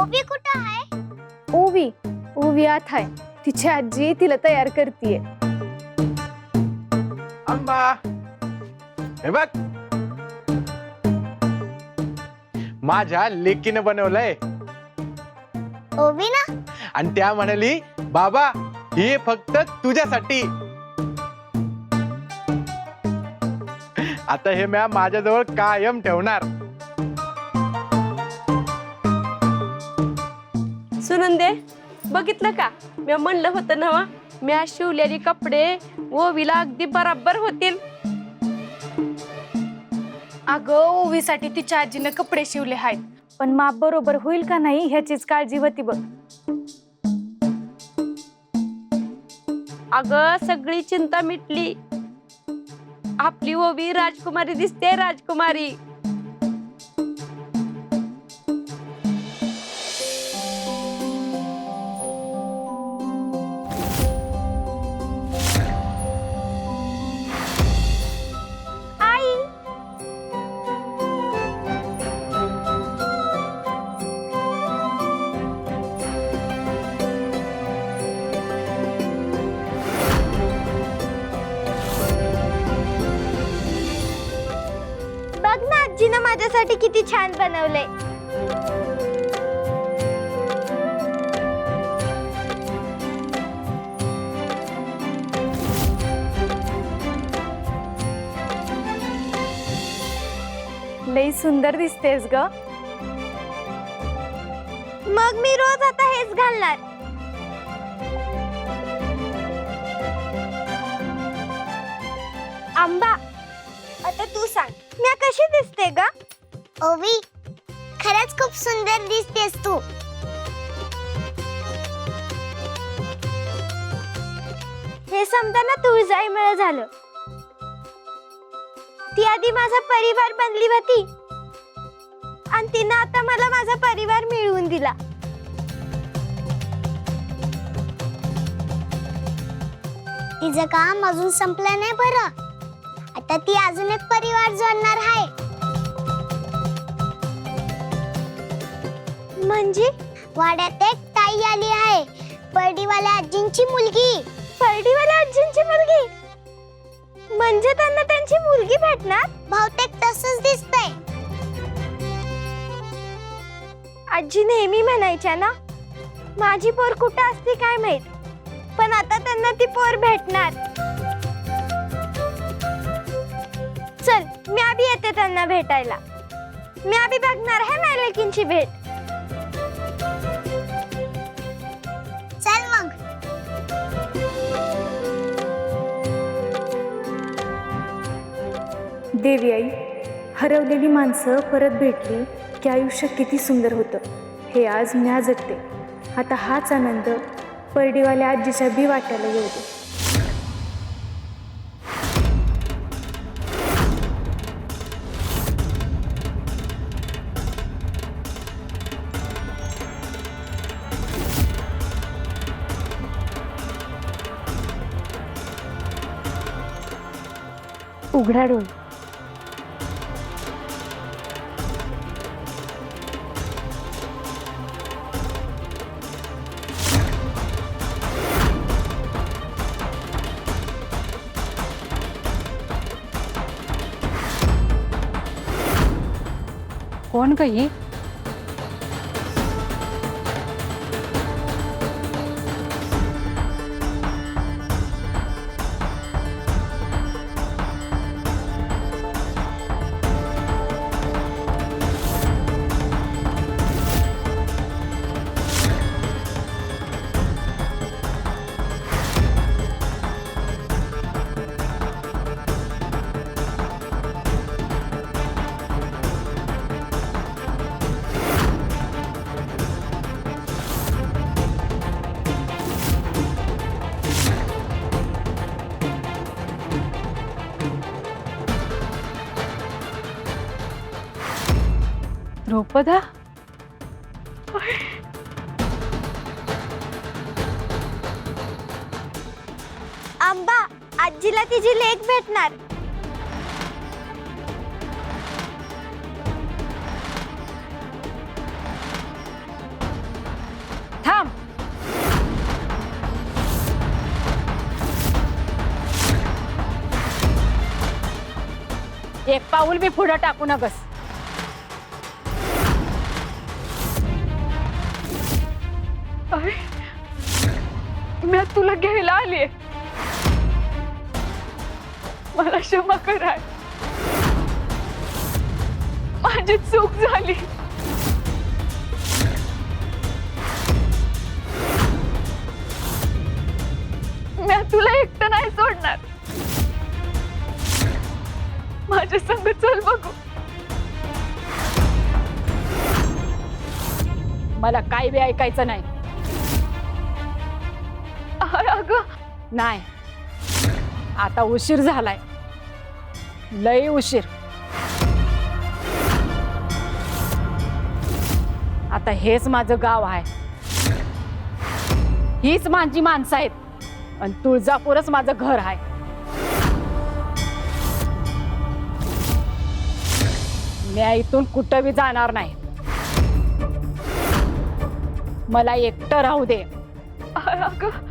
ओवी कुठं आहे? ओवी ओवी आत आहे. तिची आजी तिला तयार करतीये. अंबा हे बघ माझ्या लेकीनं बनवलंय. ओवी ना? आणि त्या म्हणाली बाबा हे फक्त तुझ्यासाठी. आता हे म्या माझ्याजवळ कायम ठेवणार. सुनंदे बघितलं का, मी म्हणलं होतं ना मी शिवलेली कपडे ओवीला अगदी बराबर होतील. अगं ओवीसाठी तिच्या आजीनं कपडे शिवले आहेत, पण माप बरोबर होईल का नाही ह्याचीच काळजी होती बघ. अगं सगळी चिंता मिटली. आपली ओवी राजकुमारी दिसते, राजकुमारी. बघ ना आजीनं माझ्यासाठी किती छान बनवलंय. लई सुंदर दिसतेस ग. मग मी रोज आता हेच घालणार. आंबा आता तू सांग मी कशी दिसते ग? ओवी खरंच खूप सुंदर दिसतेस तू. हे समजाना तुळजाईमुळे झालं. ती आधी माझा परिवार बनली होती आणि तिनं आता मला माझा परिवार मिळवून दिला. तिचं काम अजून संपलं नाही बरं. आता ती अजून एक परिवार जोडणार आहे. म्हणजे वाड्यात एक ताई आली आहे, परडीवाल्या आजींची मुलगी. परडीवाल्या आजींची मुलगी म्हणजे त्यांना त्यांची मुलगी भेटणार? बहुतेक तसंच दिसतंय. आजी नेहमी म्हणायच्या ना माझी पोर कुठं असते काय माहित, पण आता त्यांना ती पोर भेटणार. चल मी आधी येते त्यांना भेटायला. मी आधी बघणार आहे मालकींची भेट. चल मग. देवी आई, हरवलेली माणसं परत भेटली की आयुष्य किती सुंदर होतं हे आज म्या जगते. आता हाच आनंद परडीवाल्या आजीच्या बी वाट्याला येऊ दे. उघडा डोळे. कोण ग ही? द्रौपदा? आंबा आजीला तिची लेक भेटणार. एक पाऊल बी पुढे टाकू नकस. अरे मी तुला घ्यायला आलीये. मला क्षमा कराय. माझी चूक झाली. मी तुला एकटं नाही सोडणार. माझ्या संग चल बघू. मला काय बी ऐकायचं नाही. अगं नाही, आता उशीर झालाय, लय उशीर. आता हेच माझं गाव आहे, हीच माझी माणसं आहेत आणि तुळजापूरच माझं घर आहे. मी इथून कुठं बी जाणार नाही. मला एकटं राहू दे. अगं